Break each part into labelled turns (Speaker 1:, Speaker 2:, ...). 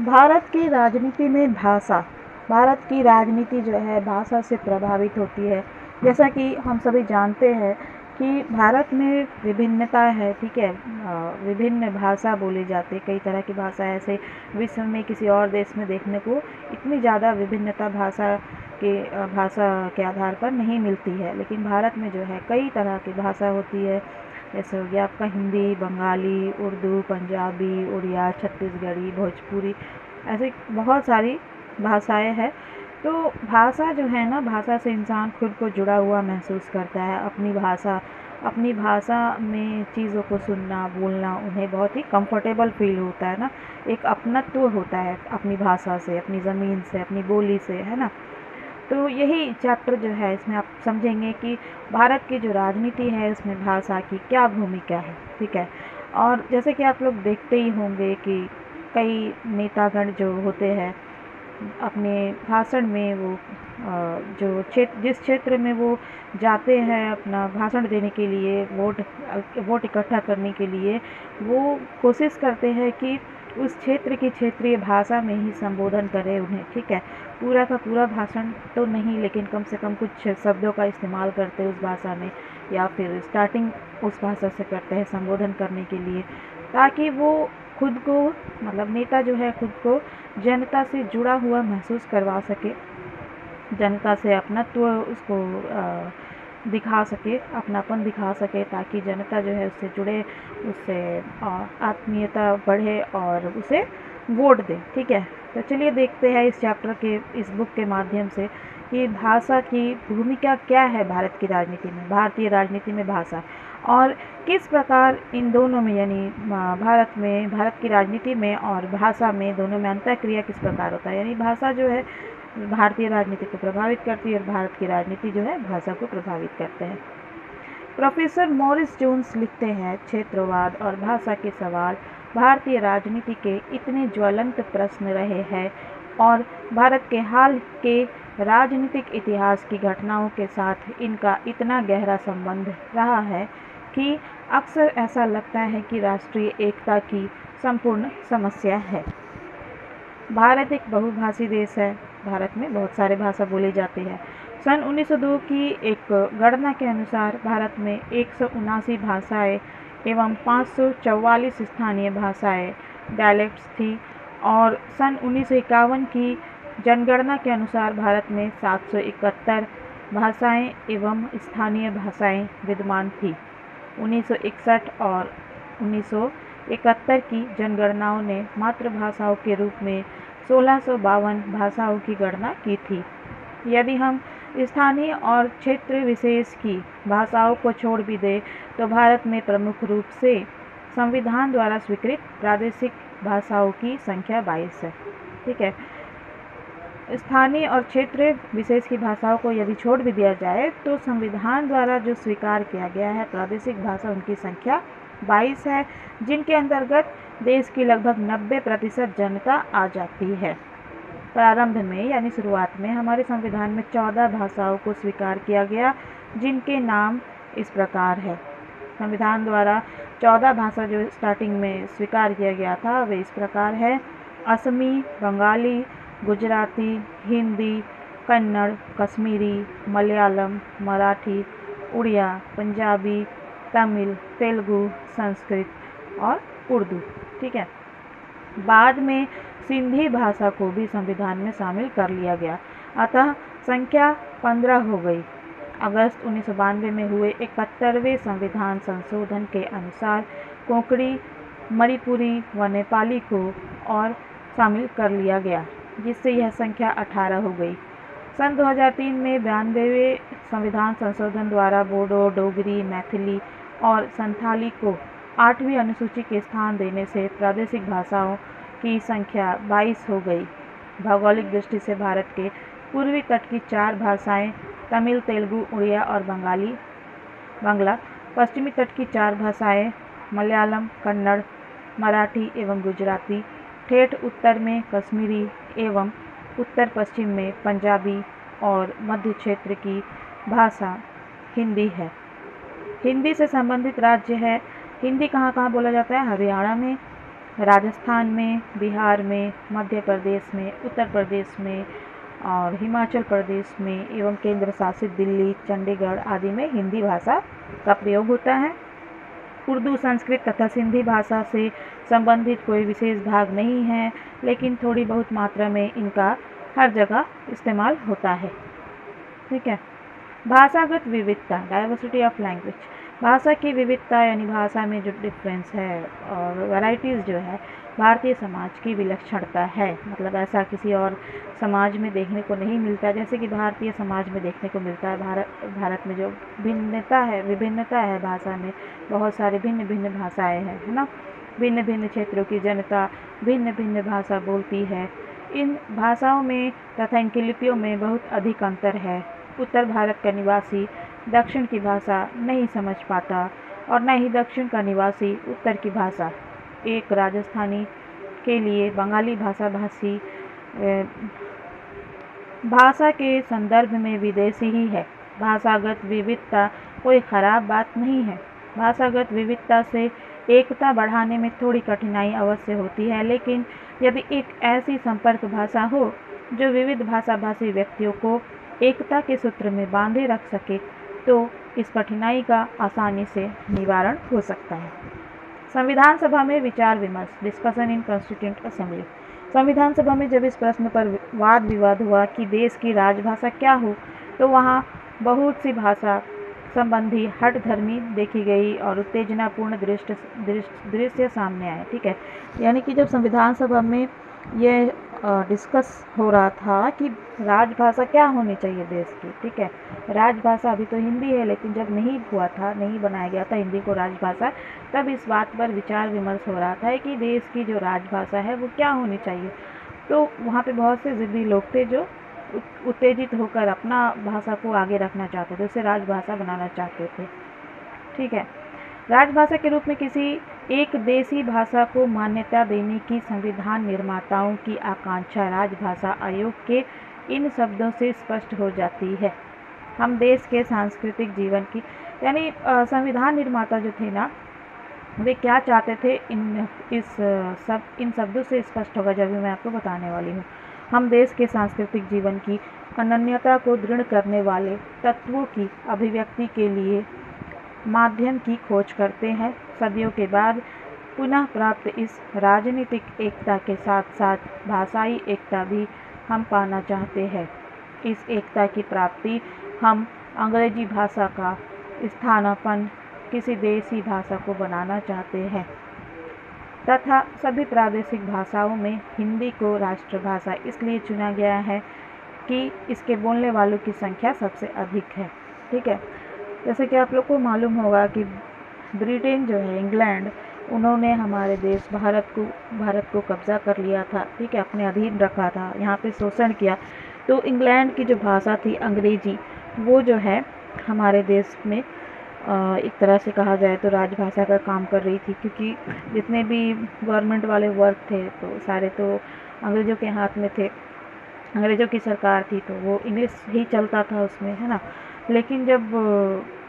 Speaker 1: भारत की राजनीति में भाषा, भारत की राजनीति जो है भाषा से प्रभावित होती है। जैसा कि हम सभी जानते हैं कि भारत में विभिन्नता है, ठीक है। विभिन्न भाषा बोली जाती है, कई तरह की भाषा ऐसे विश्व में किसी और देश में देखने को इतनी ज़्यादा विभिन्नता भाषा के आधार पर नहीं मिलती है, लेकिन भारत में जो है कई तरह की भाषा होती है। जैसे हो गया आपका हिंदी, बंगाली, उर्दू, पंजाबी, उड़िया, छत्तीसगढ़ी, भोजपुरी, ऐसे बहुत सारी भाषाएं हैं। तो भाषा जो है ना, भाषा से इंसान खुद को जुड़ा हुआ महसूस करता है। अपनी भाषा में चीज़ों को सुनना, बोलना उन्हें बहुत ही कंफर्टेबल फील होता है ना, एक अपनत्व होता है अपनी भाषा से, अपनी ज़मीन से, अपनी बोली से, है ना। तो यही चैप्टर जो है इसमें आप समझेंगे कि भारत की जो राजनीति है उसमें भाषा की क्या भूमिका है, ठीक है। और जैसे कि आप लोग देखते ही होंगे कि कई नेतागण जो होते हैं अपने भाषण में वो जिस क्षेत्र में वो जाते हैं अपना भाषण देने के लिए, वोट इकट्ठा करने के लिए, वो कोशिश करते हैं कि उस क्षेत्र की क्षेत्रीय भाषा में ही संबोधन करें उन्हें, ठीक है। पूरा का पूरा भाषण तो नहीं, लेकिन कम से कम कुछ शब्दों का इस्तेमाल करते हैं उस भाषा में, या फिर स्टार्टिंग उस भाषा से करते हैं संबोधन करने के लिए, ताकि वो खुद को, मतलब नेता जो है खुद को जनता से जुड़ा हुआ महसूस करवा सके, जनता से अपनत्व उसको दिखा सके, अपनापन दिखा सके, ताकि जनता जो है उससे जुड़े, उससे आत्मीयता बढ़े और उसे वोट दे, ठीक है। तो चलिए देखते हैं इस चैप्टर के, इस बुक के माध्यम से कि भाषा की भूमिका क्या है भारत की राजनीति में, भारतीय राजनीति में भाषा, और किस प्रकार इन दोनों में, यानी भारत की राजनीति में और भाषा में, दोनों में अंतःक्रिया किस प्रकार होता है। यानी भाषा जो है भारतीय राजनीति को प्रभावित करती है और भारत की राजनीति जो है भाषा को प्रभावित करते हैं। प्रोफेसर मॉरिस जोन्स लिखते हैं, क्षेत्रवाद और भाषा के सवाल भारतीय राजनीति के इतने ज्वलंत प्रश्न रहे हैं और भारत के हाल के राजनीतिक इतिहास की घटनाओं के साथ इनका इतना गहरा संबंध रहा है कि अक्सर ऐसा लगता है कि राष्ट्रीय एकता की संपूर्ण समस्या है। भारत एक बहुभाषी देश है, भारत में बहुत सारे भाषा बोली जाती है। सन 1902 की एक गणना के अनुसार भारत में 179 भाषाएं एवं 544 स्थानीय भाषाएं डायलेक्ट्स थी, और सन 1951 की जनगणना के अनुसार भारत में 771 भाषाएं एवं स्थानीय भाषाएं विद्यमान थी। 1961 और 1971 की जनगणनाओं ने मातृभाषाओं के रूप में 1652 भाषाओं की गणना की थी। यदि हम स्थानीय और क्षेत्र विशेष की भाषाओं को छोड़ भी दें तो भारत में प्रमुख रूप से संविधान द्वारा स्वीकृत प्रादेशिक भाषाओं की संख्या 22 है, ठीक है। स्थानीय और क्षेत्र विशेष की भाषाओं को यदि छोड़ भी दिया जाए तो संविधान द्वारा जो स्वीकार किया गया है प्रादेशिक भाषा, उनकी संख्या 22 है, जिनके अंतर्गत देश की लगभग 90% जनता आ जाती है। प्रारंभ में यानी शुरुआत में हमारे संविधान में 14 भाषाओं को स्वीकार किया गया, जिनके नाम इस प्रकार है। संविधान द्वारा 14 भाषा जो स्टार्टिंग में स्वीकार किया गया था वे इस प्रकार है: असमी, बंगाली, गुजराती, हिंदी, कन्नड़, कश्मीरी, मलयालम, मराठी, उड़िया, पंजाबी, तमिल, तेलुगु, संस्कृत और उर्दू, ठीक है। बाद में सिंधी भाषा को भी संविधान में शामिल कर लिया गया, अतः संख्या 15 हो गई। अगस्त 1992 में हुए 71वें संविधान संशोधन के अनुसार कोंकणी, मणिपुरी व नेपाली को और शामिल कर लिया गया, जिससे यह संख्या 18 हो गई। सन 2003 में 92वें संविधान संशोधन द्वारा बोडो, डोगरी, मैथिली और संथाली को 8वीं अनुसूची के स्थान देने से प्रादेशिक भाषाओं की संख्या 22 हो गई। भौगोलिक दृष्टि से भारत के पूर्वी तट की 4 भाषाएं तमिल, तेलुगु, उड़िया और बांग्ला, पश्चिमी तट की 4 भाषाएं मलयालम, कन्नड़, मराठी एवं गुजराती, ठेठ उत्तर में कश्मीरी एवं उत्तर पश्चिम में पंजाबी और मध्य क्षेत्र की भाषा हिंदी है। हिंदी से संबंधित राज्य है। हिंदी कहाँ कहाँ बोला जाता है? हरियाणा में, राजस्थान में, बिहार में, मध्य प्रदेश में, उत्तर प्रदेश में और हिमाचल प्रदेश में एवं केंद्र शासित दिल्ली, चंडीगढ़ आदि में हिंदी भाषा का प्रयोग होता है। उर्दू, संस्कृत तथा सिंधी भाषा से संबंधित कोई विशेष भाग नहीं है, लेकिन थोड़ी बहुत मात्रा में इनका हर जगह इस्तेमाल होता है। ठीक है। भाषागत विविधता, डाइवर्सिटी ऑफ लैंग्वेज, भाषा की विविधता यानी भाषा में जो डिफरेंस है और वैरायटीज़ जो है भारतीय समाज की विलक्षणता है। मतलब ऐसा किसी और समाज में देखने को नहीं मिलता जैसे कि भारतीय समाज में देखने को मिलता है। भारत में जो विभिन्नता है भाषा में, बहुत सारे भिन्न भिन्न भाषाएं हैं, है ना। भिन्न भिन्न क्षेत्रों की जनता भिन्न भिन्न भाषा बोलती है। इन भाषाओं में तथा इनकी लिपियों में बहुत अधिक अंतर है। उत्तर भारत का निवासी दक्षिण की भाषा नहीं समझ पाता और न ही दक्षिण का निवासी उत्तर की भाषा। एक राजस्थानी के लिए बंगाली भाषा भाषी भाषा के संदर्भ में विदेशी ही है। भाषागत विविधता कोई खराब बात नहीं है। भाषागत विविधता से एकता बढ़ाने में थोड़ी कठिनाई अवश्य होती है, लेकिन यदि एक ऐसी संपर्क भाषा हो जो विविध भाषा भाषी व्यक्तियों को एकता के सूत्र में बांधे रख सके तो इस कठिनाई का आसानी से निवारण हो सकता है। संविधान सभा में विचार विमर्श, डिस्कशन इन कॉन्स्टिट्यूएंट असेंबली। संविधान सभा में जब इस प्रश्न पर वाद विवाद हुआ कि देश की राजभाषा क्या हो, तो वहाँ बहुत सी भाषा संबंधी हठधर्मी देखी गई और उत्तेजनापूर्ण दृश्य सामने आए। ठीक है। यानी कि जब संविधान सभा में ये डिस्कस हो रहा था कि राजभाषा क्या होनी चाहिए देश की। ठीक है। राजभाषा अभी तो हिंदी है, लेकिन जब नहीं बनाया गया था हिंदी को राजभाषा, तब इस बात पर विचार विमर्श हो रहा था कि देश की जो राजभाषा है वो क्या होनी चाहिए। तो वहाँ पे बहुत से ज़िद्दी लोग थे जो उत्तेजित होकर अपना भाषा को आगे रखना चाहते थे, उसे राजभाषा बनाना चाहते थे। ठीक है। राजभाषा के रूप में किसी एक देशी भाषा को मान्यता देने की संविधान निर्माताओं की आकांक्षा राजभाषा आयोग के इन शब्दों से स्पष्ट हो जाती है। हम देश के सांस्कृतिक जीवन की यानी संविधान निर्माता जो थे ना, वे क्या चाहते थे इन शब्दों से स्पष्ट होगा जब भी मैं आपको बताने वाली हूँ। हम देश के सांस्कृतिक जीवन की अनन्यता को दृढ़ करने वाले तत्वों की अभिव्यक्ति के लिए माध्यम की खोज करते हैं। सदियों के बाद पुनः प्राप्त इस राजनीतिक एकता के साथ साथ भाषाई एकता भी हम पाना चाहते हैं। इस एकता की प्राप्ति हम अंग्रेजी भाषा का स्थानापन्न किसी देसी भाषा को बनाना चाहते हैं तथा सभी प्रादेशिक भाषाओं में हिंदी को राष्ट्रभाषा इसलिए चुना गया है कि इसके बोलने वालों की संख्या सबसे अधिक है। ठीक है। जैसे कि आप लोग को मालूम होगा कि ब्रिटेन जो है, इंग्लैंड, उन्होंने हमारे देश भारत को कब्जा कर लिया था। ठीक है। अपने अधीन रखा था, यहाँ पे शोषण किया। तो इंग्लैंड की जो भाषा थी अंग्रेजी, वो जो है हमारे देश में एक तरह से कहा जाए तो राजभाषा का काम कर रही थी, क्योंकि जितने भी गवर्नमेंट वाले वर्क थे तो सारे तो अंग्रेज़ों के हाथ में थे, अंग्रेज़ों की सरकार थी, तो वो इंग्लिश ही चलता था उसमें, है ना। लेकिन जब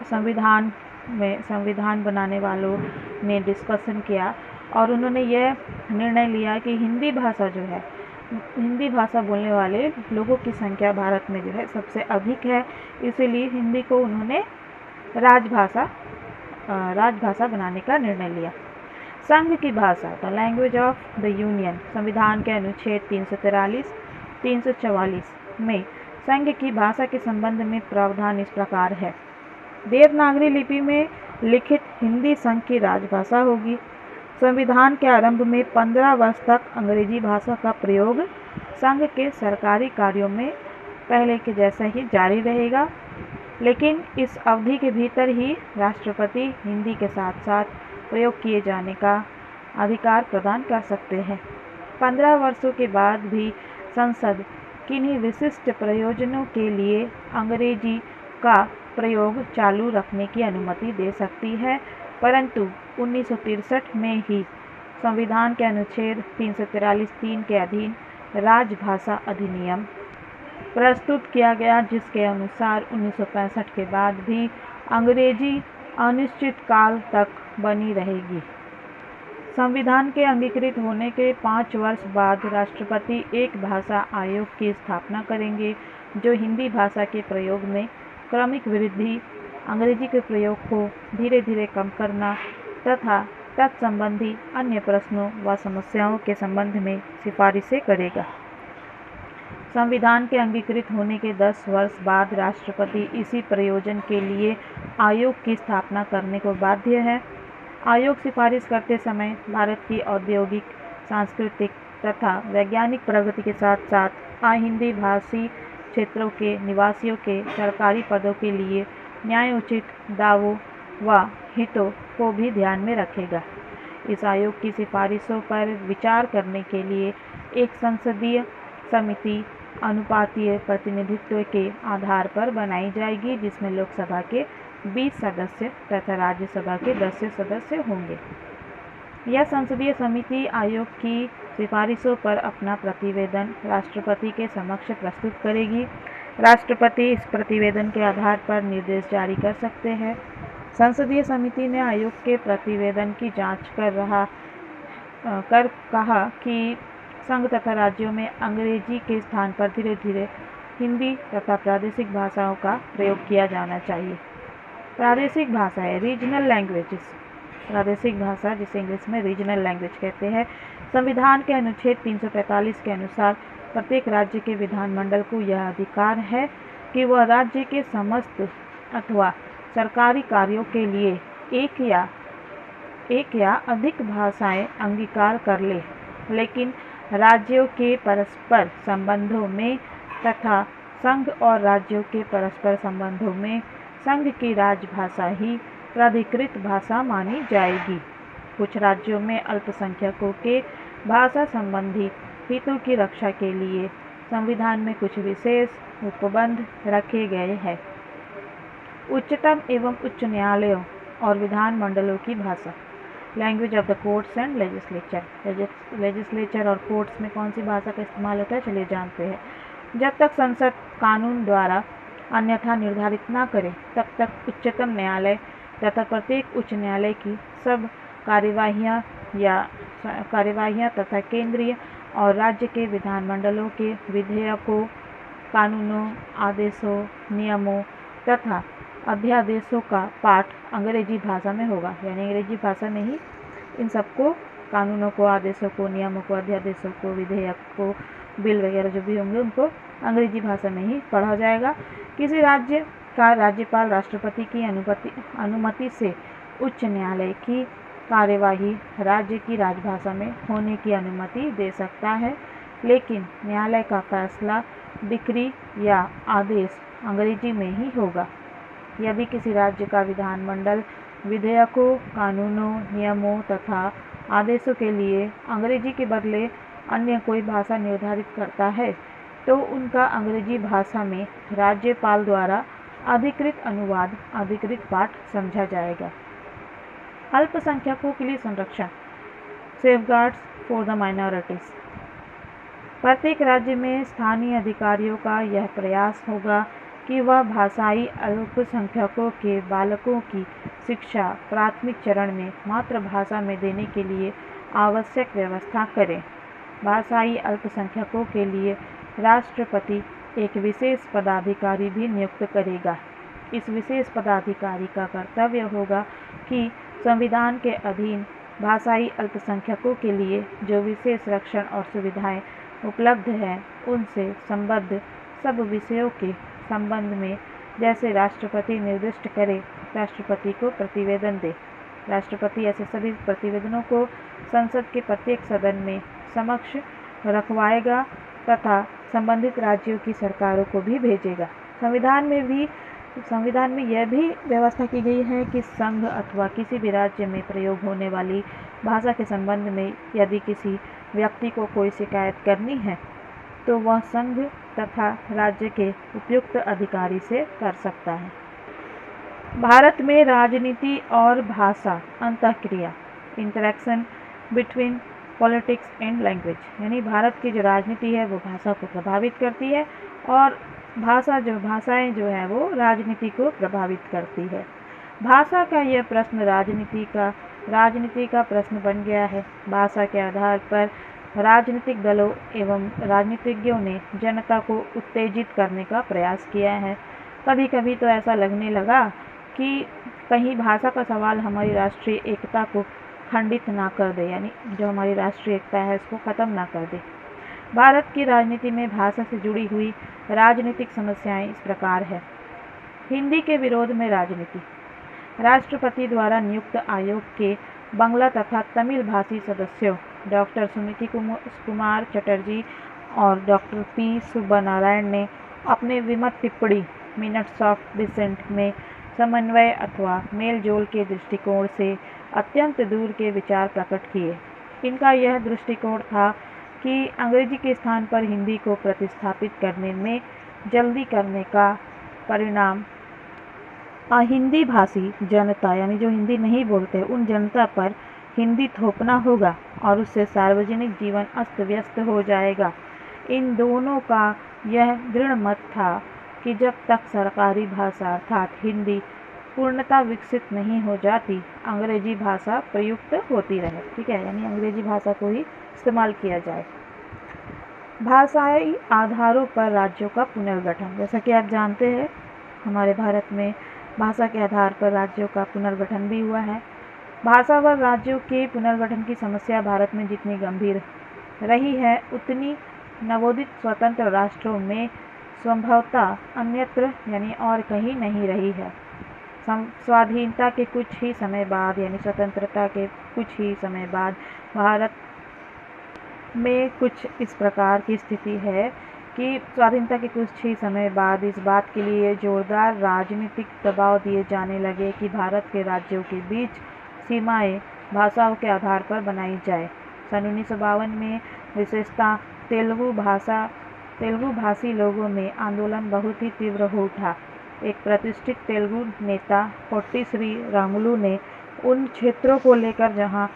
Speaker 1: संविधान बनाने वालों ने डिस्कशन किया और उन्होंने यह निर्णय लिया कि हिंदी भाषा बोलने वाले लोगों की संख्या भारत में जो है सबसे अधिक है, इसीलिए हिंदी को उन्होंने राजभाषा बनाने का निर्णय लिया। संघ की भाषा, the language of the union, संविधान के अनुच्छेद 343, 344 में संघ की भाषा के संबंध में प्रावधान इस प्रकार है। देवनागरी लिपि में लिखित हिंदी संघ की राजभाषा होगी। संविधान के आरंभ में 15 वर्ष तक अंग्रेजी भाषा का प्रयोग संघ के सरकारी कार्यों में पहले के जैसा ही जारी रहेगा, लेकिन इस अवधि के भीतर ही राष्ट्रपति हिंदी के साथ साथ प्रयोग किए जाने का अधिकार प्रदान कर सकते हैं। 15 वर्षों के बाद भी संसद किन्हीं विशिष्ट प्रयोजनों के लिए अंग्रेजी का प्रयोग चालू रखने की अनुमति दे सकती है, परंतु 1963 में ही संविधान के अनुच्छेद 343(3) के अधीन राजभाषा अधिनियम प्रस्तुत किया गया, जिसके अनुसार 1965 के बाद भी अंग्रेजी अनिश्चित काल तक बनी रहेगी। संविधान के अंगीकृत होने के 5 वर्ष बाद राष्ट्रपति एक भाषा आयोग की स्थापना करेंगे, जो हिंदी भाषा के प्रयोग में क्रमिक वृद्धि, अंग्रेजी के प्रयोग को धीरे धीरे कम करना तथा तत्संबंधी अन्य प्रश्नों व समस्याओं के संबंध में सिफारिशें करेगा। संविधान के अंगीकृत होने के 10 वर्ष बाद राष्ट्रपति इसी प्रयोजन के लिए आयोग की स्थापना करने को बाध्य है। आयोग सिफारिश करते समय भारत की औद्योगिक, सांस्कृतिक तथा वैज्ञानिक प्रगति के साथ साथ हिंदी भाषी क्षेत्रों के निवासियों के सरकारी पदों के लिए न्यायोचित दावों व हितों को भी ध्यान में रखेगा। इस आयोग की सिफारिशों पर विचार करने के लिए एक संसदीय समिति अनुपातीय प्रतिनिधित्व के आधार पर बनाई जाएगी, जिसमें लोकसभा के 20 सदस्य तथा राज्यसभा के 10 सदस्य होंगे। यह संसदीय समिति आयोग की सिफारिशों पर अपना प्रतिवेदन राष्ट्रपति के समक्ष प्रस्तुत करेगी। राष्ट्रपति इस प्रतिवेदन के आधार पर निर्देश जारी कर सकते हैं। संसदीय समिति ने आयोग के प्रतिवेदन की जांच कर कहा कि संघ तथा राज्यों में अंग्रेजी के स्थान पर धीरे धीरे हिंदी तथा प्रादेशिक भाषाओं का प्रयोग किया जाना चाहिए। प्रादेशिक भाषाएं, रीजनल लैंग्वेजेस, प्रादेशिक भाषा जिसे इंग्लिश में रीजनल लैंग्वेज कहते हैं। संविधान के अनुच्छेद 345 के अनुसार प्रत्येक राज्य के विधानमंडल को यह अधिकार है कि वह राज्य के समस्त अथवा सरकारी कार्यों के लिए एक या अधिक भाषाएं अंगीकार कर ले, लेकिन राज्यों के परस्पर संबंधों में तथा संघ और राज्यों के परस्पर संबंधों में संघ की राजभाषा ही प्राधिकृत भाषा मानी जाएगी। कुछ राज्यों में अल्पसंख्यकों के भाषा संबंधी हितों की रक्षा के लिए संविधान में कुछ विशेष उपबंध रखे गए हैं। उच्चतम एवं उच्च न्यायालयों और विधानमंडलों की भाषा, language of the courts and legislature और कोर्ट्स में कौन सी भाषा का इस्तेमाल होता है, चलिए जानते हैं। जब तक संसद कानून द्वारा अन्यथा निर्धारित न करे, तब तक उच्चतम न्यायालय तथा प्रत्येक उच्च न्यायालय की सब कार्यवाहियाँ तथा केंद्रीय और राज्य के विधानमंडलों के विधेयकों, कानूनों, आदेशों, नियमों तथा अध्यादेशों का पाठ अंग्रेजी भाषा में होगा। यानी अंग्रेजी भाषा में ही इन सबको, कानूनों को, आदेशों को, नियमों को, अध्यादेशों को, विधेयक को, बिल वगैरह जो भी होंगे उनको अंग्रेजी भाषा में ही पढ़ा जाएगा। किसी राज्य का राज्यपाल राष्ट्रपति की अनुमति से उच्च न्यायालय की कार्यवाही राज्य की राजभाषा में होने की अनुमति दे सकता है, लेकिन न्यायालय का फैसला, डिक्री या आदेश अंग्रेजी में ही होगा। यदि किसी राज्य का विधानमंडल विधेयकों, कानूनों, नियमों तथा आदेशों के लिए अंग्रेजी के बदले अन्य कोई भाषा निर्धारित करता है, तो उनका अंग्रेजी भाषा में राज्यपाल द्वारा अधिकृत अनुवाद, अधिकृत पाठ समझा जाएगा। अल्पसंख्यकों के लिए संरक्षण, सेफगार्ड्स फॉर द माइनॉरिटीज। प्रत्येक राज्य में स्थानीय अधिकारियों का यह प्रयास होगा कि वह भाषाई अल्पसंख्यकों के बालकों की शिक्षा प्राथमिक चरण में मातृभाषा में देने के लिए आवश्यक व्यवस्था करें। भाषाई अल्पसंख्यकों के लिए राष्ट्रपति एक विशेष पदाधिकारी भी नियुक्त करेगा। इस विशेष पदाधिकारी का कर्तव्य होगा कि संविधान के अधीन भाषाई अल्पसंख्यकों के लिए जो विशेष रक्षण और सुविधाएं उपलब्ध हैं, उनसे संबद्ध सब विषयों के संबंध में जैसे राष्ट्रपति निर्दिष्ट करे, राष्ट्रपति को प्रतिवेदन दे। राष्ट्रपति ऐसे सभी प्रतिवेदनों को संसद के प्रत्येक सदन में समक्ष रखवाएगा तथा संबंधित राज्यों की सरकारों को भी भेजेगा। संविधान में यह भी व्यवस्था की गई है कि संघ अथवा किसी भी राज्य में प्रयोग होने वाली भाषा के संबंध में यदि किसी व्यक्ति को कोई शिकायत करनी है, तो वह संघ तथा राज्य के उपयुक्त अधिकारी से कर सकता है। भारत में राजनीति और भाषा अंतःक्रिया, interaction between politics and language, यानी भारत की जो राजनीति है वो भाषा को प्रभावित करती है और भाषाएं जो है वो राजनीति को प्रभावित करती है। भाषा का यह प्रश्न राजनीति का राजनीति का प्रश्न बन गया है। भाषा के आधार पर राजनीतिक दलों एवं राजनीतिज्ञों ने जनता को उत्तेजित करने का प्रयास किया है। कभी कभी तो ऐसा लगने लगा कि कहीं भाषा का सवाल हमारी राष्ट्रीय एकता को खंडित ना कर दे, यानी जो हमारी राष्ट्रीय एकता है उसको ख़त्म ना कर दे। भारत की राजनीति में भाषा से जुड़ी हुई राजनीतिक समस्याएं इस प्रकार है। हिंदी के विरोध में राजनीति। राष्ट्रपति द्वारा नियुक्त आयोग के बांग्ला तथा तमिल भाषी सदस्यों डॉक्टर सुनीति कुमार चटर्जी और डॉक्टर पी सुब्बानारायण ने अपने विमत टिप्पणी मिनट्स ऑफ डिसेंट में समन्वय अथवा मेलजोल के दृष्टिकोण से अत्यंत दूर के विचार प्रकट किए। इनका यह दृष्टिकोण था कि अंग्रेजी के स्थान पर हिंदी को प्रतिस्थापित करने में जल्दी करने का परिणाम हिंदी भाषी जनता, यानी जो हिंदी नहीं बोलते उन जनता पर हिंदी थोपना होगा और उससे सार्वजनिक जीवन अस्त व्यस्त हो जाएगा। इन दोनों का यह दृढ़ मत था कि जब तक सरकारी भाषा अर्थात हिंदी पूर्णतः विकसित नहीं हो जाती, अंग्रेजी भाषा प्रयुक्त होती रहे। ठीक है, यानी अंग्रेजी भाषा को ही इस्तेमाल किया जाए। भाषाई आधारों पर राज्यों का पुनर्गठन। जैसा कि आप जानते हैं, हमारे भारत में भाषा के आधार पर राज्यों का पुनर्गठन भी हुआ है। भाषावर राज्यों के पुनर्गठन की समस्या भारत में जितनी गंभीर रही है, उतनी नवोदित स्वतंत्र राष्ट्रों में संभवतः अन्यत्र यानी और कहीं नहीं रही है। स्वाधीनता के कुछ ही समय बाद, यानी स्वतंत्रता के कुछ ही समय बाद भारत में कुछ इस प्रकार की स्थिति है कि स्वाधीनता के कुछ ही समय बाद इस बात के लिए जोरदार राजनीतिक दबाव दिए जाने लगे कि भारत के राज्यों के बीच सीमाएं भाषाओं के आधार पर बनाई जाए। सन 1952 में विशेषतः तेलुगु भाषी लोगों में आंदोलन बहुत ही तीव्र हो उठा। एक प्रतिष्ठित तेलुगु नेता पोट्टी श्री रामुलु ने उन क्षेत्रों को लेकर जहां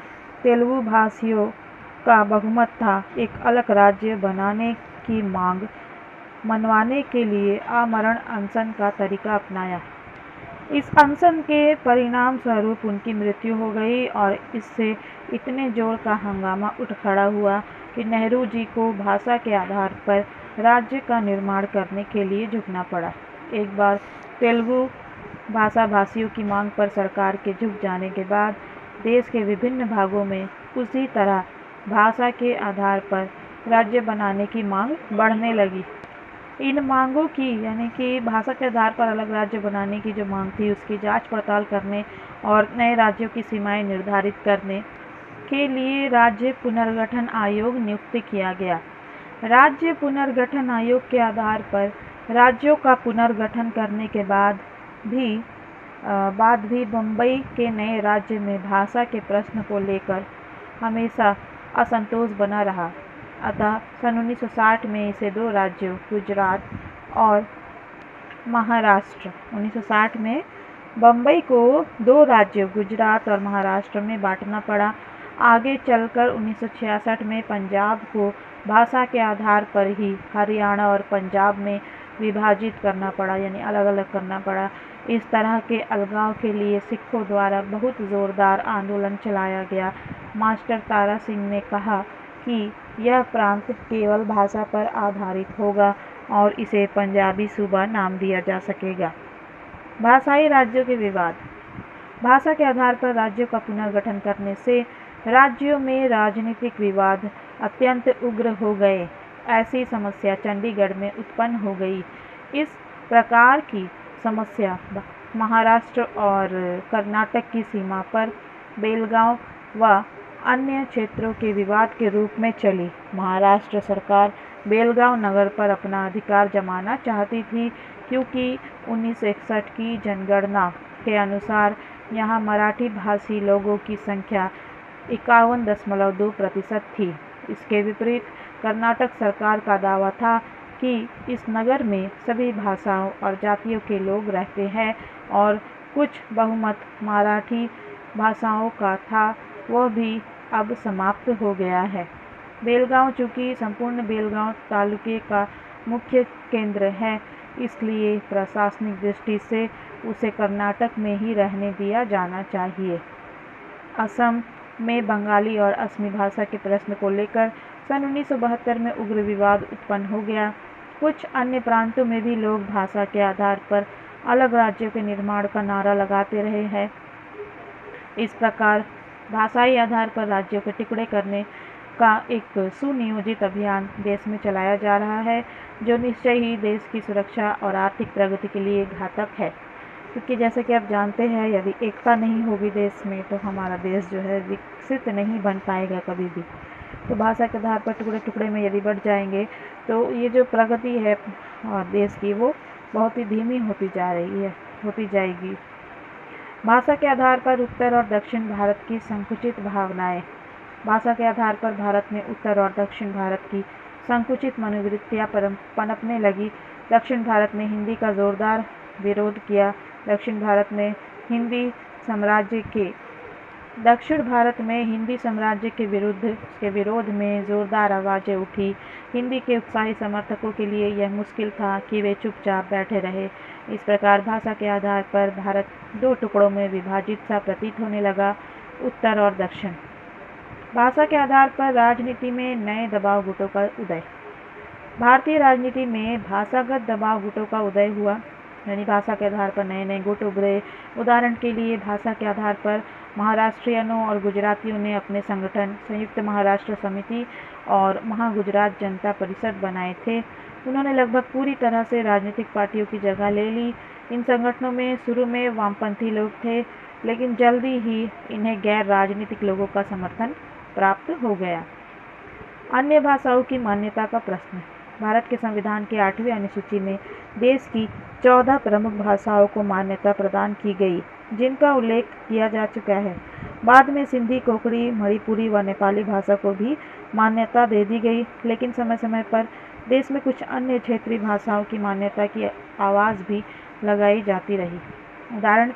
Speaker 1: तेलुगु भाषियों का बहुमत था, एक अलग राज्य बनाने की मांग मनवाने के लिए आमरण अनशन का तरीका अपनाया। इस अनशन के परिणाम स्वरूप उनकी मृत्यु हो गई और इससे इतने जोर का हंगामा उठ खड़ा हुआ कि नेहरू जी को भाषा के आधार पर राज्य का निर्माण करने के लिए झुकना पड़ा। एक बार तेलुगु भाषा भाषियों की मांग पर सरकार के झुक जाने के बाद देश के विभिन्न भागों में उसी तरह भाषा के आधार पर राज्य बनाने की मांग बढ़ने लगी। इन मांगों की, यानी कि भाषा के आधार पर अलग राज्य बनाने की जो मांग थी, उसकी जांच पड़ताल करने और नए राज्यों की सीमाएं निर्धारित करने के लिए राज्य पुनर्गठन आयोग नियुक्त किया गया। राज्य पुनर्गठन आयोग के आधार पर राज्यों का पुनर्गठन करने के बाद भी बम्बई के नए राज्य में भाषा के प्रश्न को लेकर हमेशा असंतोष बना रहा। अतः सन 1960 में इसे दो राज्यों गुजरात और महाराष्ट्र 1960 में बम्बई को दो राज्यों गुजरात और महाराष्ट्र में बांटना पड़ा। आगे चलकर 1966 में पंजाब को भाषा के आधार पर ही हरियाणा और पंजाब में विभाजित करना पड़ा, यानी अलग अलग करना पड़ा। इस तरह के अलगाव के लिए सिखों द्वारा बहुत ज़ोरदार आंदोलन चलाया गया। मास्टर तारा सिंह ने कहा कि यह प्रांत केवल भाषा पर आधारित होगा और इसे पंजाबी सूबा नाम दिया जा सकेगा। भाषाई राज्यों के विवाद। भाषा के आधार पर राज्यों का पुनर्गठन करने से राज्यों में राजनीतिक विवाद अत्यंत उग्र हो गए। ऐसी समस्या चंडीगढ़ में उत्पन्न हो गई। इस प्रकार की समस्या महाराष्ट्र और कर्नाटक की सीमा पर बेलगांव व अन्य क्षेत्रों के विवाद के रूप में चली। महाराष्ट्र सरकार बेलगांव नगर पर अपना अधिकार जमाना चाहती थी, क्योंकि 1961 की जनगणना के अनुसार यहाँ मराठी भाषी लोगों की संख्या 51.2% थी। इसके विपरीत कर्नाटक सरकार का दावा था कि इस नगर में सभी भाषाओं और जातियों के लोग रहते हैं और कुछ बहुमत मराठी भाषाओं का था, वह भी अब समाप्त हो गया है। बेलगांव चूँकि संपूर्ण बेलगांव तालुके का मुख्य केंद्र है, इसलिए प्रशासनिक दृष्टि से उसे कर्नाटक में ही रहने दिया जाना चाहिए। असम में बंगाली और असमी भाषा के प्रश्न को लेकर सन 1972 में उग्र विवाद उत्पन्न हो गया। कुछ अन्य प्रांतों में भी लोग भाषा के आधार पर अलग राज्यों के निर्माण का नारा लगाते रहे हैं। इस प्रकार भाषाई आधार पर राज्यों के टुकड़े करने का एक सुनियोजित अभियान देश में चलाया जा रहा है, जो निश्चय ही देश की सुरक्षा और आर्थिक प्रगति के लिए घातक है। क्योंकि जैसे कि आप जानते हैं, यदि एकता नहीं होगी देश में तो हमारा देश जो है विकसित नहीं बन पाएगा कभी भी। तो भाषा के आधार पर टुकड़े टुकड़े में यदि बढ़ जाएंगे तो ये जो प्रगति है देश की, वो बहुत ही धीमी होती जाएगी। भाषा के आधार पर उत्तर और दक्षिण भारत की संकुचित भावनाएं। भाषा के आधार पर भारत में उत्तर और दक्षिण भारत की संकुचित मनोवृत्तियां पनपने लगी। दक्षिण भारत में हिंदी का जोरदार विरोध किया। दक्षिण भारत में हिंदी साम्राज्य के विरोध में जोरदार आवाज़ें उठी। हिंदी के उत्साही समर्थकों के लिए यह मुश्किल था कि वे चुपचाप बैठे रहे। इस प्रकार भाषा के आधार पर भारत दो टुकड़ों में विभाजित सा प्रतीत होने लगा, उत्तर और दक्षिण। भाषा के आधार पर राजनीति में नए दबाव गुटों का उदय। भारतीय राजनीति में भाषागत दबाव गुटों का उदय हुआ, यानी भाषा के आधार पर नए नए गुट उभरे। उदाहरण के लिए भाषा के आधार पर महाराष्ट्रियनों और गुजरातियों ने अपने संगठन संयुक्त महाराष्ट्र समिति और महागुजरात जनता परिषद बनाए थे। उन्होंने लगभग पूरी तरह से राजनीतिक पार्टियों की जगह ले ली। इन संगठनों में शुरू में वामपंथी लोग थे, लेकिन जल्दी ही इन्हें गैर राजनीतिक लोगों का समर्थन प्राप्त हो गया। अन्य भाषाओं की मान्यता का प्रश्न। भारत के संविधान के 8वें अनुसूची में देश की 14 प्रमुख भाषाओं को मान्यता प्रदान की गई, जिनका उल्लेख किया जा चुका है। बाद में सिंधी, कोंकणी, मणिपुरी व नेपाली भाषा को भी मान्यता दे दी गई, लेकिन समय समय पर देश में कुछ अन्य क्षेत्रीय भाषाओं की मान्यता की आवाज़ भी लगाई जाती रही। उदाहरण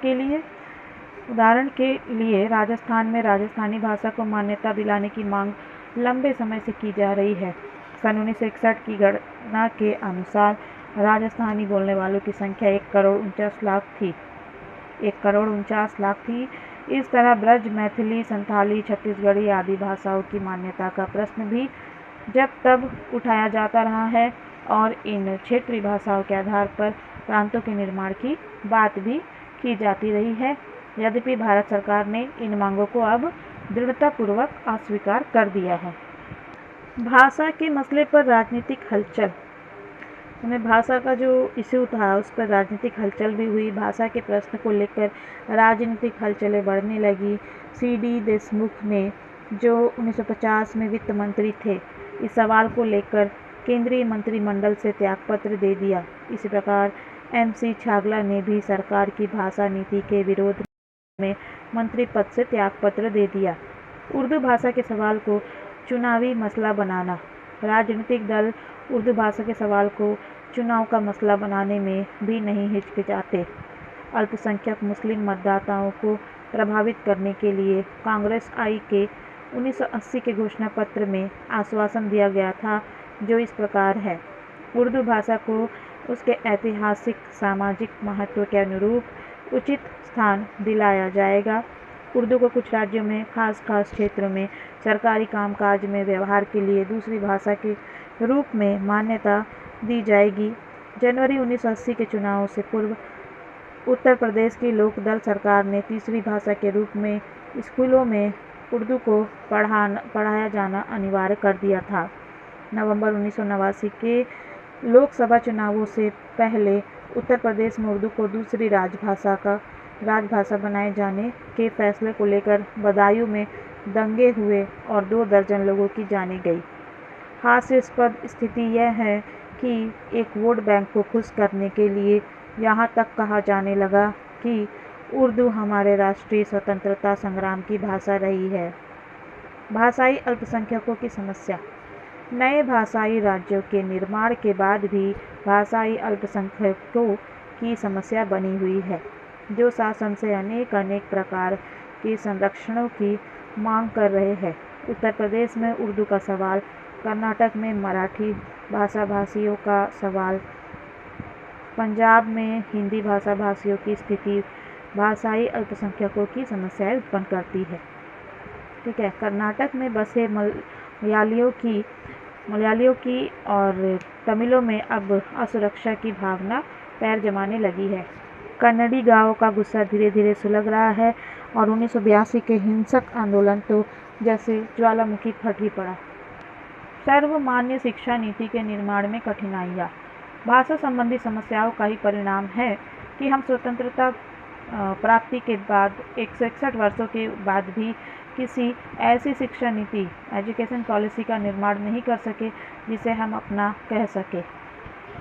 Speaker 1: के लिए राजस्थान में राजस्थानी भाषा को मान्यता दिलाने की मांग लंबे समय से की जा रही है। सन 1961 की गणना के अनुसार राजस्थानी बोलने वालों की संख्या 1,49,00,000 थी। इस तरह ब्रज, मैथिली, संथाली, छत्तीसगढ़ी आदि भाषाओं की मान्यता का प्रश्न भी जब तब उठाया जाता रहा है और इन क्षेत्रीय भाषाओं के आधार पर प्रांतों के निर्माण की बात भी की जाती रही है। यद्यपि भारत सरकार ने इन मांगों को अब दृढ़तापूर्वक अस्वीकार कर दिया है। भाषा के मसले पर राजनीतिक हलचल। उन्हें भाषा का जो इशू था उस पर राजनीतिक हलचल भी हुई। भाषा के प्रश्न को लेकर राजनीतिक हलचलें बढ़ने लगी। C.D. देशमुख ने, जो 1950 में वित्त मंत्री थे, इस सवाल को लेकर केंद्रीय मंत्रिमंडल से त्यागपत्र दे दिया। इसी प्रकार M.C. छागला ने भी सरकार की भाषा नीति के विरोध में मंत्री पद से त्यागपत्र दे दिया। उर्दू भाषा के सवाल को चुनावी मसला बनाना। राजनीतिक दल उर्दू भाषा के सवाल को चुनाव का मसला बनाने में भी नहीं हिचकिचाते। अल्पसंख्यक मुस्लिम मतदाताओं को प्रभावित करने के लिए कांग्रेस आई के 1980 के घोषणा पत्र में आश्वासन दिया गया था, जो इस प्रकार है: उर्दू भाषा को उसके ऐतिहासिक सामाजिक महत्व के अनुरूप उचित स्थान दिलाया जाएगा। उर्दू को कुछ राज्यों में खास क्षेत्रों में सरकारी कामकाज में व्यवहार के लिए दूसरी भाषा के रूप में मान्यता दी जाएगी। जनवरी 1980 के चुनाव से पूर्व उत्तर प्रदेश की लोकदल सरकार ने तीसरी भाषा के रूप में स्कूलों में उर्दू को पढ़ाया जाना अनिवार्य कर दिया था। नवंबर 1989 के लोकसभा चुनावों से पहले उत्तर प्रदेश में उर्दू को दूसरी राजभाषा बनाए जाने के फैसले को लेकर बदायूं में दंगे हुए और 2 दर्जन लोगों की जानें गई। हास्यास्पद स्थिति यह है कि एक वोट बैंक को खुश करने के लिए यहाँ तक कहा जाने लगा कि उर्दू हमारे राष्ट्रीय स्वतंत्रता संग्राम की भाषा रही है। भाषाई अल्पसंख्यकों की समस्या। नए भाषाई राज्यों के निर्माण के बाद भी भाषाई अल्पसंख्यकों की समस्या बनी हुई है, जो शासन से अनेक प्रकार के संरक्षणों की मांग कर रहे हैं। उत्तर प्रदेश में उर्दू का सवाल, कर्नाटक में मराठी भाषा भाषियों का सवाल, पंजाब में हिंदी भाषा भाषियों की स्थिति भाषाई अल्पसंख्यकों की समस्याएं उत्पन्न करती है। ठीक है। कर्नाटक में बसे मलयालियों की और तमिलों में अब असुरक्षा की भावना पैर जमाने लगी है। कन्नड़ी गांवों का गुस्सा धीरे धीरे सुलग रहा है और 1982 के हिंसक आंदोलन तो जैसे ज्वालामुखी फट ही पड़ा। सर्वमान्य शिक्षा नीति के निर्माण में कठिनाइयाँ। भाषा संबंधी समस्याओं का ही परिणाम है कि हम स्वतंत्रता प्राप्ति के बाद 161 वर्षों के बाद भी किसी ऐसी शिक्षा नीति एजुकेशन पॉलिसी का निर्माण नहीं कर सके जिसे हम अपना कह सके।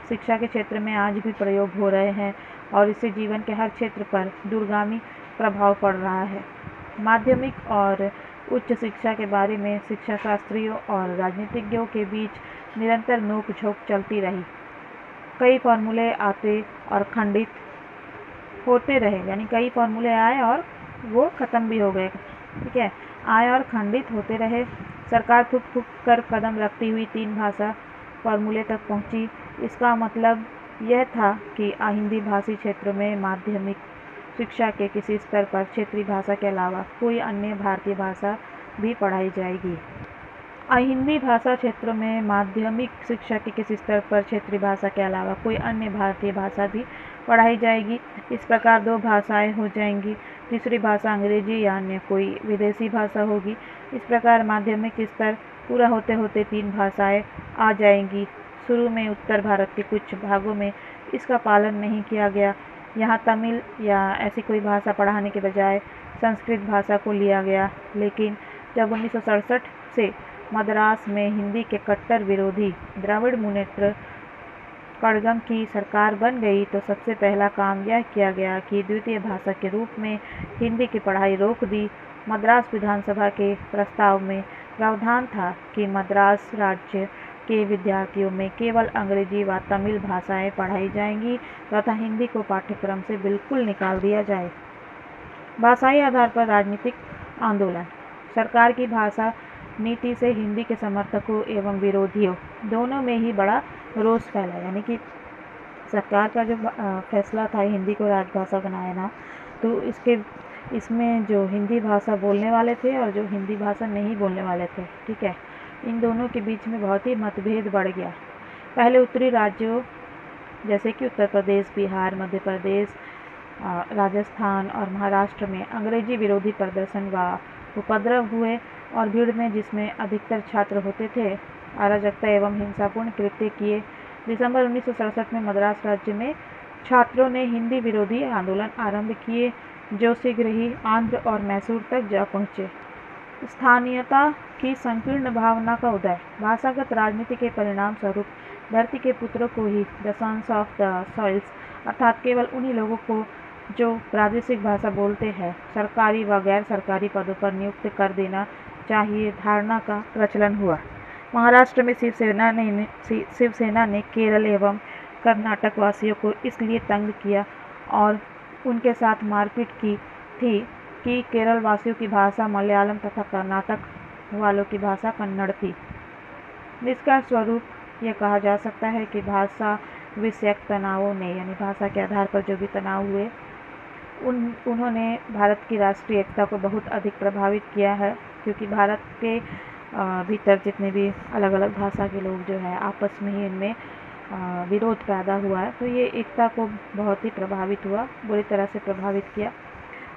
Speaker 1: शिक्षा के क्षेत्र में आज भी प्रयोग हो रहे हैं और इससे जीवन के हर क्षेत्र पर दूरगामी प्रभाव पड़ रहा है। माध्यमिक और उच्च शिक्षा के बारे में शिक्षा शास्त्रियों और राजनीतिज्ञों के बीच निरंतर नोक-झोंक चलती रही। कई फॉर्मूले आते और खंडित होते रहे, यानी कई फॉर्मूले आए और वो ख़त्म भी हो गए, ठीक है, आए और खंडित होते रहे। सरकार फूक फूक कर कदम रखती हुई 3 भाषा फॉर्मूले तक पहुंची। इसका मतलब यह था कि हिंदी भाषी क्षेत्र में माध्यमिक शिक्षा के किसी स्तर पर क्षेत्रीय भाषा के अलावा कोई अन्य भारतीय भाषा भी पढ़ाई जाएगी। हिंदी भाषा क्षेत्र में माध्यमिक शिक्षा के किसी स्तर पर क्षेत्रीय भाषा के अलावा कोई अन्य भारतीय भाषा भी पढ़ाई जाएगी। इस प्रकार 2 भाषाएं हो जाएंगी, तीसरी भाषा अंग्रेजी या अन्य कोई विदेशी भाषा होगी। इस प्रकार माध्यमिक स्तर पूरा होते होते 3 भाषाएं आ जाएंगी। शुरू में उत्तर भारत के कुछ भागों में इसका पालन नहीं किया गया। यहाँ तमिल या ऐसी कोई भाषा पढ़ाने के बजाय संस्कृत भाषा को लिया गया। लेकिन जब 1967 से मद्रास में हिंदी के कट्टर विरोधी द्रविड़ मुनेत्र कड़गम की सरकार बन गई तो सबसे पहला काम यह किया गया कि द्वितीय भाषा के रूप में हिंदी की पढ़ाई रोक दी। मद्रास विधानसभा के प्रस्ताव में प्रावधान था कि मद्रास राज्य के विद्यार्थियों में केवल अंग्रेजी व तमिल भाषाएं पढ़ाई जाएंगी तथा हिंदी को पाठ्यक्रम से बिल्कुल निकाल दिया जाए। भाषाई आधार पर राजनीतिक आंदोलन। सरकार की भाषा नीति से हिंदी के समर्थकों एवं विरोधियों दोनों में ही बड़ा रोष फैला। यानी कि सरकार का जो फैसला था हिंदी को राजभाषा बनाना, तो इसमें जो हिंदी भाषा बोलने वाले थे और जो हिंदी भाषा नहीं बोलने वाले थे, ठीक है, इन दोनों के बीच में बहुत ही मतभेद बढ़ गया। पहले उत्तरी राज्यों जैसे कि उत्तर प्रदेश, बिहार, मध्य प्रदेश, राजस्थान और महाराष्ट्र में अंग्रेजी विरोधी प्रदर्शन व उपद्रव हुए और भीड़ में, जिसमें अधिकतर छात्र होते थे, अराजकता एवं हिंसापूर्ण कृत्य किए। दिसंबर 1967 में मद्रास राज्य में छात्रों ने हिंदी विरोधी आंदोलन आरंभ किए जो शीघ्र ही आंध्र और मैसूर तक जा पहुँचे। स्थानीयता की संकीर्ण भावना का उदय। भाषागत राजनीति के परिणाम स्वरूप धरती के पुत्रों को ही the sons of the soils अर्थात केवल उन्हीं लोगों को जो प्रादेशिक भाषा बोलते हैं सरकारी व गैर सरकारी पदों पर नियुक्त कर देना चाहिए धारणा का प्रचलन हुआ। महाराष्ट्र में शिवसेना ने केरल एवं कर्नाटक वासियों को इसलिए तंग किया और उनके साथ मारपीट की थी कि केरल वासियों की भाषा मलयालम तथा कर्नाटक वालों की भाषा कन्नड़ थी। निष्कर्ष स्वरूप यह कहा जा सकता है कि भाषा विषयक तनावों ने, यानी भाषा के आधार पर जो भी तनाव हुए, उन्होंने भारत की राष्ट्रीय एकता को बहुत अधिक प्रभावित किया है, क्योंकि भारत के भीतर जितने भी अलग अलग भाषा के लोग जो है आपस में ही इनमें विरोध पैदा हुआ है, तो ये एकता को बहुत ही प्रभावित हुआ, बुरी तरह से प्रभावित किया।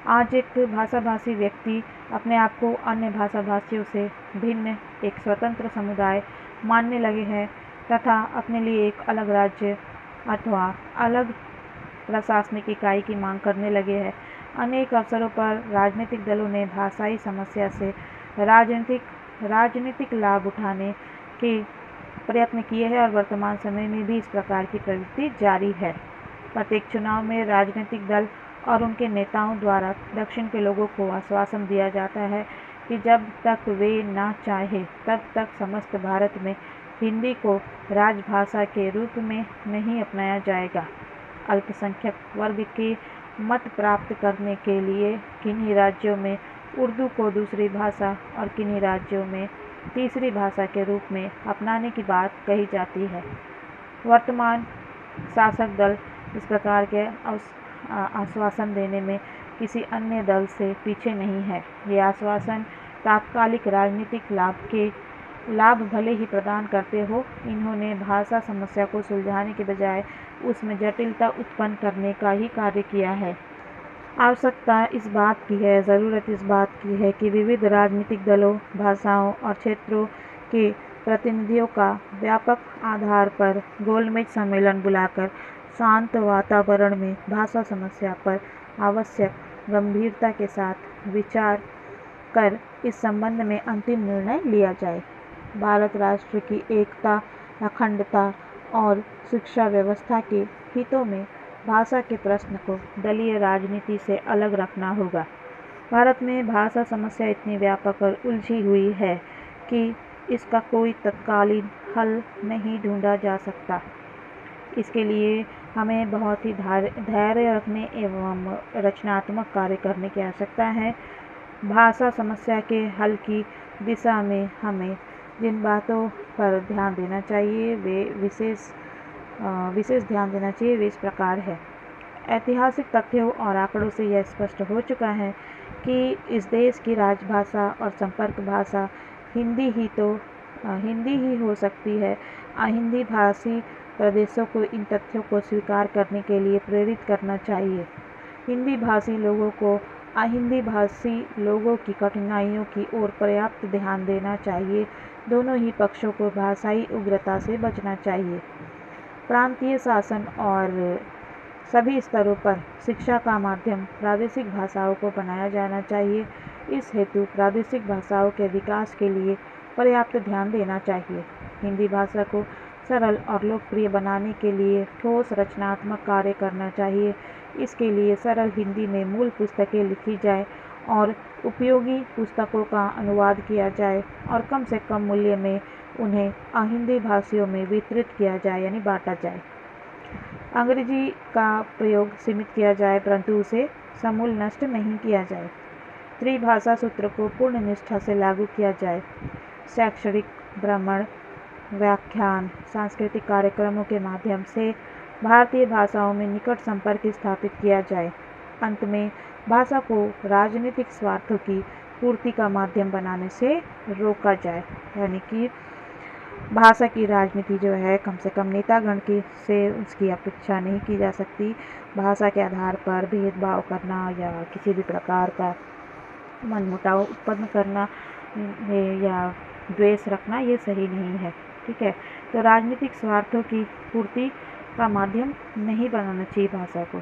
Speaker 1: आज एक भाषाभाषी व्यक्ति अपने आप को अन्य भाषाभाषियों से भिन्न एक स्वतंत्र समुदाय मानने लगे हैं तथा अपने लिए एक अलग राज्य अथवा अलग प्रशासनिक इकाई की मांग करने लगे हैं। अनेक अवसरों पर राजनीतिक दलों ने भाषाई समस्या से राजनीतिक लाभ उठाने के प्रयत्न किए हैं और वर्तमान समय में भी इस प्रकार की प्रवृत्ति जारी है। प्रत्येक चुनाव में राजनीतिक दल और उनके नेताओं द्वारा दक्षिण के लोगों को आश्वासन दिया जाता है कि जब तक वे ना चाहे तब तक समस्त भारत में हिंदी को राजभाषा के रूप में नहीं अपनाया जाएगा। अल्पसंख्यक वर्ग के मत प्राप्त करने के लिए किन्हीं राज्यों में उर्दू को दूसरी भाषा और किन्हीं राज्यों में तीसरी भाषा के रूप में अपनाने की बात कही जाती है। वर्तमान शासक दल इस प्रकार के आश्वासन देने में किसी अन्य दल से पीछे नहीं है। ये आश्वासन तात्कालिक राजनीतिक लाभ भले ही प्रदान करते हो, इन्होंने भाषा समस्या को सुलझाने के बजाय उसमें जटिलता उत्पन्न करने का ही कार्य किया है। आवश्यकता इस बात की है, ज़रूरत इस बात की है कि विविध राजनीतिक दलों, भाषाओं और क्षेत्रों के प्रतिनिधियों का व्यापक आधार पर गोलमेज सम्मेलन बुलाकर शांत वातावरण में भाषा समस्या पर आवश्यक गंभीरता के साथ विचार कर इस संबंध में अंतिम निर्णय लिया जाए। भारत राष्ट्र की एकता, अखंडता और शिक्षा व्यवस्था के हितों में भाषा के प्रश्न को दलीय राजनीति से अलग रखना होगा। भारत में भाषा समस्या इतनी व्यापक और उलझी हुई है कि इसका कोई तत्कालीन हल नहीं ढूंढा जा सकता। इसके लिए हमें बहुत ही धैर्य रखने एवं रचनात्मक कार्य करने की आवश्यकता है। भाषा समस्या के हल की दिशा में हमें जिन बातों पर ध्यान देना चाहिए वे विशेष ध्यान देना चाहिए वे इस प्रकार है। ऐतिहासिक तथ्यों और आंकड़ों से यह स्पष्ट हो चुका है कि इस देश की राजभाषा और संपर्क भाषा हिंदी ही हो सकती है। अहिंदी भाषी प्रदेशों को इन तथ्यों को स्वीकार करने के लिए प्रेरित करना चाहिए। हिंदी भाषी लोगों को अहिंदी भाषी लोगों की कठिनाइयों की ओर पर्याप्त ध्यान देना चाहिए। दोनों ही पक्षों को भाषाई उग्रता से बचना चाहिए। प्रांतीय शासन और सभी स्तरों पर शिक्षा का माध्यम प्रादेशिक भाषाओं को बनाया जाना चाहिए। इस हेतु प्रादेशिक भाषाओं के विकास के लिए पर्याप्त ध्यान देना चाहिए। हिंदी भाषा को सरल और लोकप्रिय बनाने के लिए ठोस रचनात्मक कार्य करना चाहिए। इसके लिए सरल हिंदी में मूल पुस्तकें लिखी जाए और उपयोगी पुस्तकों का अनुवाद किया जाए और कम से कम मूल्य में उन्हें अहिंदी भाषियों में वितरित किया जाए यानी बांटा जाए। अंग्रेजी का प्रयोग सीमित किया जाए परंतु उसे समूल नष्ट नहीं किया जाए। त्रिभाषा सूत्र को पूर्ण निष्ठा से लागू किया जाए। शैक्षणिक भ्रमण, व्याख्यान, सांस्कृतिक कार्यक्रमों के माध्यम से भारतीय भाषाओं में निकट संपर्क स्थापित किया जाए। अंत में भाषा को राजनीतिक स्वार्थों की पूर्ति का माध्यम बनाने से रोका जाए, यानी कि भाषा की राजनीति जो है कम से कम नेतागण की से उसकी अपेक्षा नहीं की जा सकती। भाषा के आधार पर भेदभाव करना या किसी भी प्रकार का मनमुटाव उत्पन्न करना या द्वेष रखना ये सही नहीं है। ठीक है, तो राजनीतिक स्वार्थों की पूर्ति का माध्यम नहीं बनाना चाहिए भाषा को।